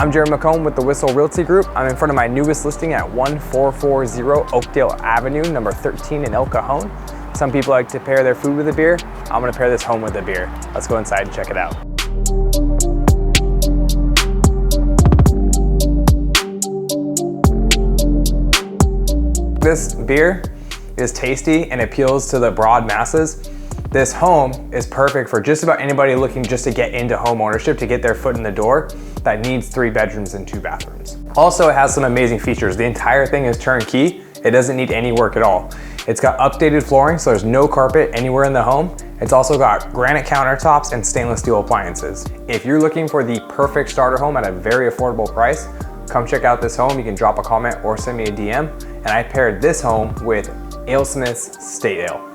I'm McHone with the Whissel Realty Group. I'm in front of my newest listing at 1440 Oakdale Avenue, number 13 in El Cajon. Some people like to pair their food with a beer. I'm gonna pair this home with a beer. Let's go inside and check it out. This beer is tasty and appeals to the broad masses. This home is perfect for just about anybody looking just to get into home ownership, to get their foot in the door, that needs 3 bedrooms and 2 bathrooms. Also, it has some amazing features. The entire thing is turnkey. It doesn't need any work at all. It's got updated flooring, so there's no carpet anywhere in the home. It's also got granite countertops and stainless steel appliances. If you're looking for the perfect starter home at a very affordable price, come check out this home. You can drop a comment or send me a DM. And I paired this home with AleSmith's State Ale.